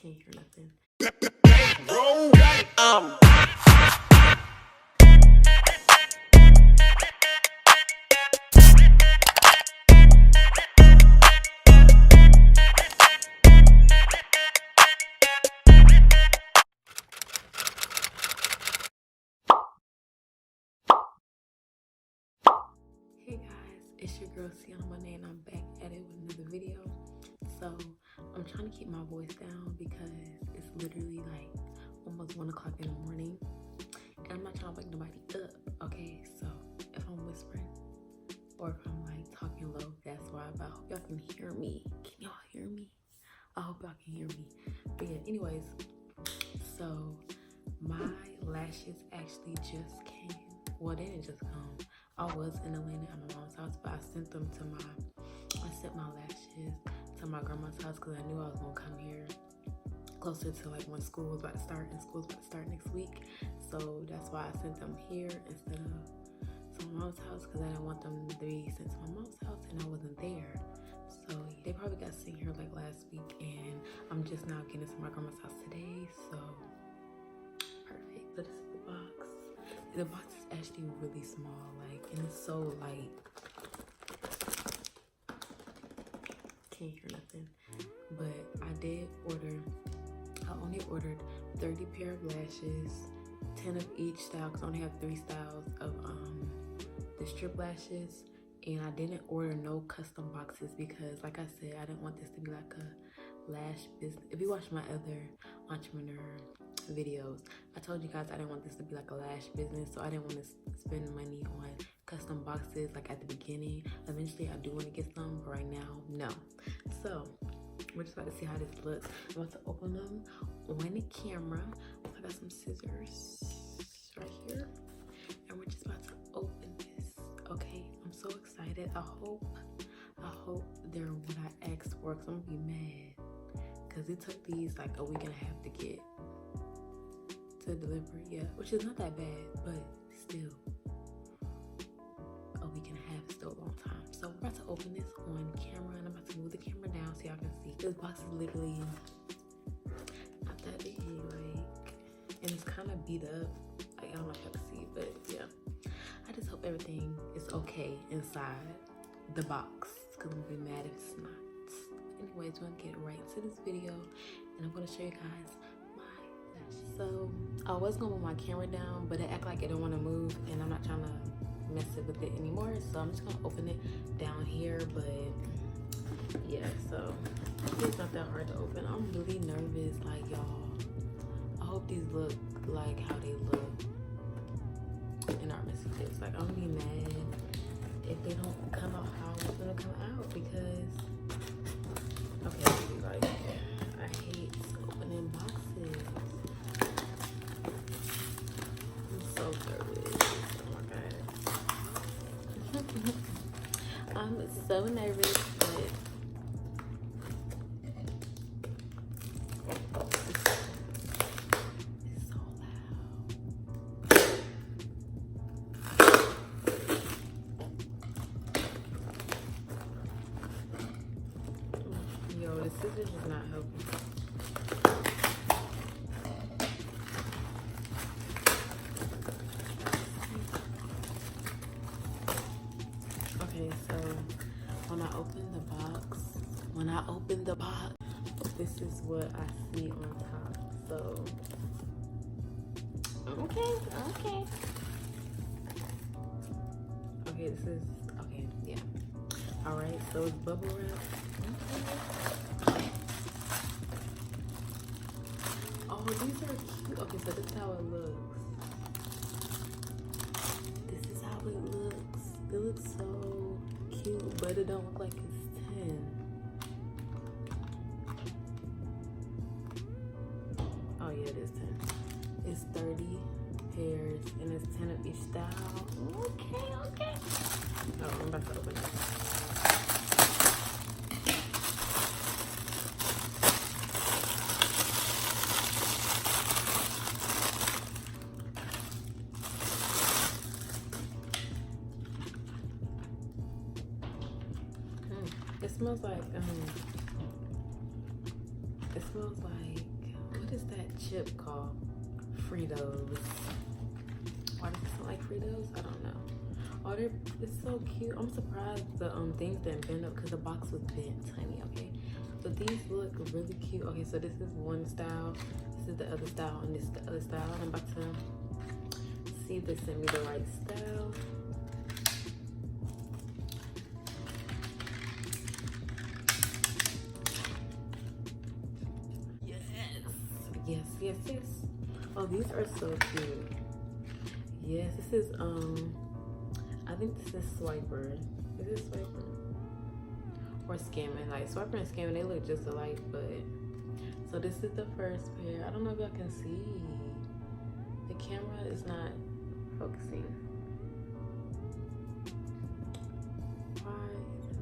Can't hear nothing. Hey guys, it's your girl CianahMonaa and I'm back at it with another video. So I'm trying to keep my voice down because it's literally like almost 1 o'clock in the morning and I'm not trying to wake nobody up, okay? So if I'm whispering or if I'm like talking low, that's why. But I hope y'all can hear me. Can y'all hear me? I hope y'all can hear me. But yeah, anyways, so my lashes actually just came. Well, they didn't just come. I was in Atlanta at my mom's house, but I sent my lashes to my grandma's house because I knew I was gonna come here closer to like when school was about to start, and school's about to start next week. So that's why I sent them here instead of to my mom's house, because I didn't want them to be sent to my mom's house and I wasn't there. So they probably got sent here like last week, and I'm just now getting to my grandma's house today. So perfect. So this is the box. The box is actually really small, like, and it's so light. Can't hear nothing. But I only ordered 30 pair of lashes, 10 of each style, because I only have 3 styles of the strip lashes. And I didn't order no custom boxes because, like I said, I didn't want this to be like a lash business. If you watch my other entrepreneur videos, I told you guys I didn't want this to be like a lash business, so I didn't want to spend money on custom boxes like at the beginning. Eventually I do want to get some, but right now no. So we're just about to see how this looks. I'm about to open them on the camera. I got some scissors right here and we're just about to open this. Okay, I'm so excited. I hope they're what I asked for, because I'm gonna be mad because it took these like a week and a half to get to deliver, yeah, which is not that bad, but still a week and a half is still a long time. So we're about to open this on camera, and I'm about to move the camera down so y'all can see. This box is literally not that big, like, and it's kind of beat up. Like, I don't know if y'all can see, but yeah, I just hope everything is okay inside the box, because I'm gonna be mad if it's not. Anyways, we're gonna get right into this video and I'm gonna show you guys. So I was gonna move my camera down, but it act like it don't want to move, and I'm not trying to mess it with it anymore. So I'm just gonna open it down here. But yeah, so it's not that hard to open. I'm really nervous, like, y'all. I hope these look like how they look in our messages. Like, I'm gonna be mad if they don't come out how it's gonna come out, because okay, like, I hate opening boxes. So nervous. Oh my god. I'm so nervous, but it's so loud. Yo, the scissors is not helping. Okay, so when I open the box, this is what I see on top. So okay, this is okay, yeah. All right, so it's bubble wrap. Okay. Oh, these are cute. Okay, so this is how it looks. This is how it looks. It looks so cute, but it don't look like it's 10. Oh yeah, it is 10. It's 30 pairs and it's 10 of each style. Okay. Oh, I'm about to open it. It smells like what is that chip called? Fritos. Why does it smell like Fritos? I don't know. Oh, it's so cute. I'm surprised the things didn't bend up because the box was bent, honey, okay? But these look really cute. Okay, so this is one style, this is the other style, and this is the other style. I'm about to see if they send me the right style. Yes. Oh, these are so cute. Yes, this is I think this is Swiper. Is it Swiper? Or Scamming. Like Swiper and Scamming, they look just alike, but so this is the first pair. I don't know if y'all can see. The camera is not focusing. Why is it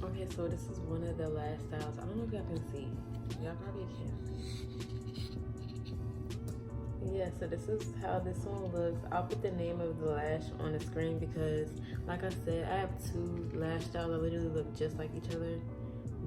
not? Okay, so this is one of the last styles. I don't know if y'all can see. Y'all probably can. Yeah, so this is how this one looks. I'll put the name of the lash on the screen because, like I said, I have two lash styles that literally look just like each other,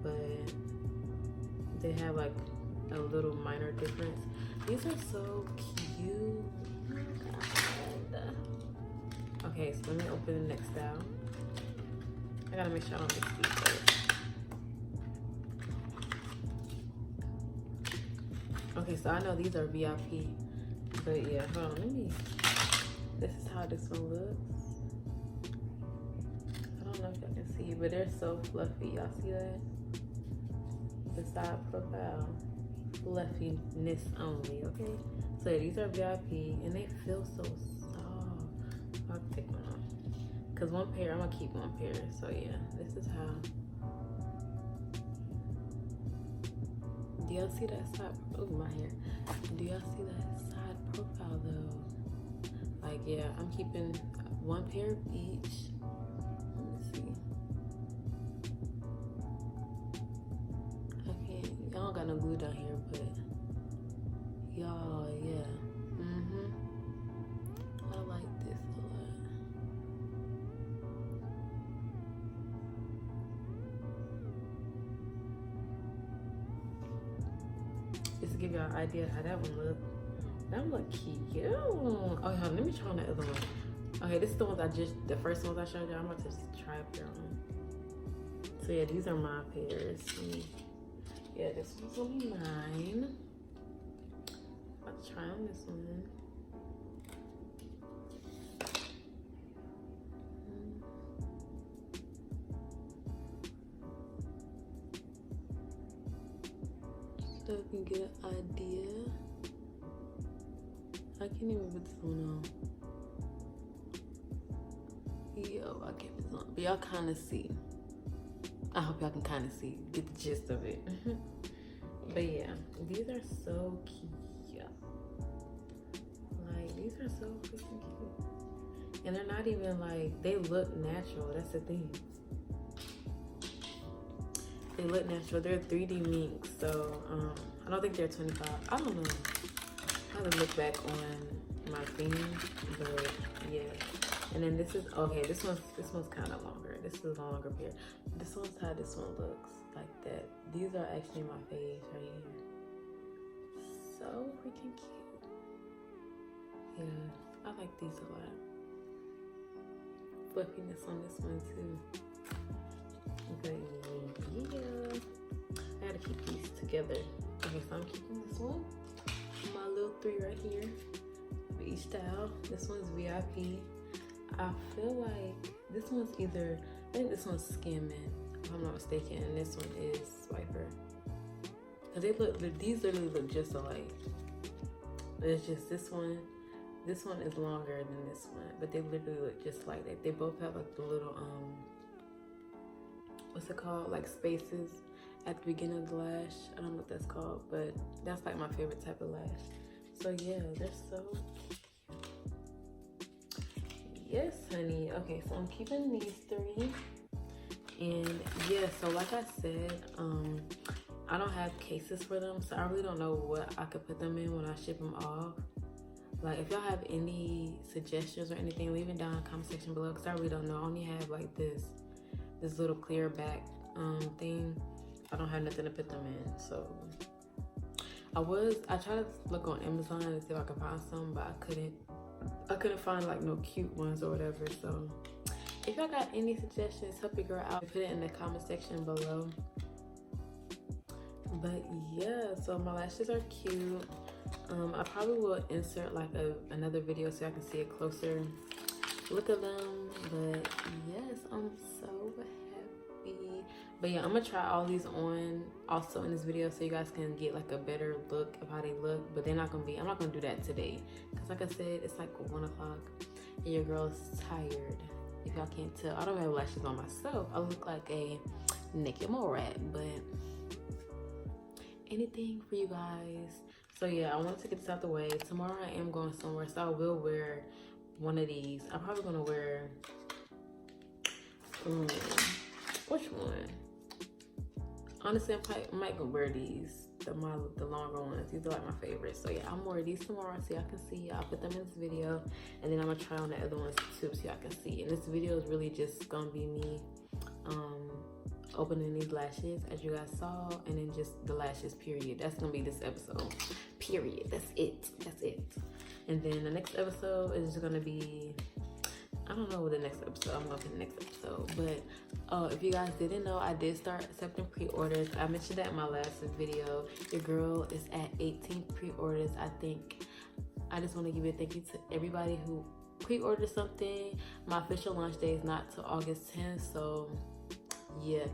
but they have like a little minor difference. These are so cute. Oh my God. Okay, so let me open the next style. I gotta make sure I don't mix these first. Okay, so I know these are VIP, but yeah, hold on, this is how this one looks. I don't know if y'all can see, but they're so fluffy. Y'all see that? The side profile, fluffiness only, okay? So yeah, these are VIP, and they feel so soft. I'll take one off. Cause one pair, I'm gonna keep one pair. So yeah, this is how. Do y'all see that side? Oh, my hair. Do y'all see that side profile though? Like, yeah, I'm keeping one pair of each. Let me see. Okay, y'all don't got no glue down here, but y'all, yeah. I like this a lot. Just to give y'all an idea how that one look. That one look cute. Oh, yeah, let me try on the other one. Okay, this is the ones the first ones I showed y'all. I'm about to just try a pair on. So yeah, these are my pairs. Yeah, this one's gonna be mine. I'm about to try on this one. So I can get an idea. I can't even put this one on. Yo, I can't put this on. But y'all kind of see. I hope y'all can kind of see, get the gist of it. But yeah, these are so cute. Like, these are so freaking cute. And they're not even like, they look natural. That's the thing. They look natural. They're 3D minks, so I don't think they're 25. I don't know. I have to look back on my thing, but yeah. And then this is okay. This one's kind of longer. This is a longer pair. This one's how this one looks, like that. These are actually my faves right here. So freaking cute. Yeah, I like these a lot. Fluffiness on this one too. But yeah, I gotta keep these together. Okay, so I'm keeping this one. My little 3 right here. For each style. This one's VIP. I feel like this one's I think this one's Scamming, if I'm not mistaken, and this one is Swiper. Cause these literally look just alike. It's just this one is longer than this one, but they literally look just like that. They both have like the little what's it called? Like spaces at the beginning of the lash. I don't know what that's called, but that's like my favorite type of lash. So yeah, they're so yes, honey. Okay, so I'm keeping these 3. And yeah, so like I said, I don't have cases for them, so I really don't know what I could put them in when I ship them off. Like, if y'all have any suggestions or anything, leave it down in the comment section below, because I really don't know. I only have like this little clear back thing. I don't have nothing to put them in, so I tried to look on Amazon and see if I could find some, but I couldn't find like no cute ones or whatever. So if y'all got any suggestions, help your girl out, put it in the comment section below. But yeah, so my lashes are cute. I probably will insert like another video so I can see a closer look at them. But yes, I'm so happy. But yeah, I'm gonna try all these on also in this video so you guys can get like a better look of how they look. But I'm not gonna do that today, because like I said, it's like 1 o'clock and your girl's tired. If y'all can't tell, I don't have lashes on myself. I look like a naked mole rat, but anything for you guys. So yeah, I wanted to get this out the way. Tomorrow I am going somewhere, so I will wear one of these. I'm probably gonna wear which one? Honestly, I might go wear these, the longer ones. These are like my favorites. So yeah, I'm gonna wear these tomorrow so y'all can see. I'll put them in this video, and then I'm gonna try on the other ones too so y'all can see. And this video is really just gonna be me opening these lashes, as you guys saw, and then just the lashes, period. That's gonna be this episode, period. That's it. And then the next episode is just gonna be, I don't know what the next episode, I'm gonna put the next episode. But if you guys didn't know, I did start accepting pre-orders. I mentioned that in my last video. Your girl is at 18 pre-orders. I just want to give a thank you to everybody who pre-ordered something. My official launch day is not till August 10th, so yeah,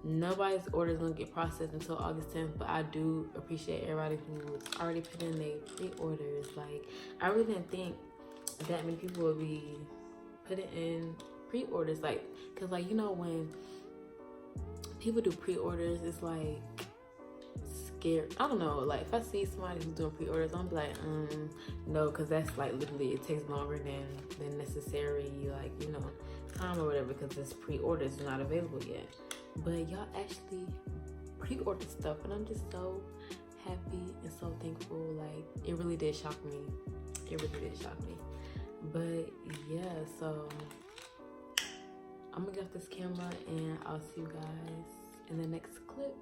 nobody's order is gonna get processed until August 10th. But I do appreciate everybody who already put in their pre-orders. Like, I really didn't think that many people would be putting in pre-orders, like, because like, you know, when people do pre-orders, it's like scared. I don't know, like if I see somebody who's doing pre-orders, I'm like, no, because that's like literally, it takes longer than necessary, like, you know, time or whatever, because this pre-orders is not available yet. But y'all actually pre-ordered stuff, and I'm just so happy and so thankful. Like, it really did shock me. But yeah, so I'm gonna get off this camera and I'll see you guys in the next clip.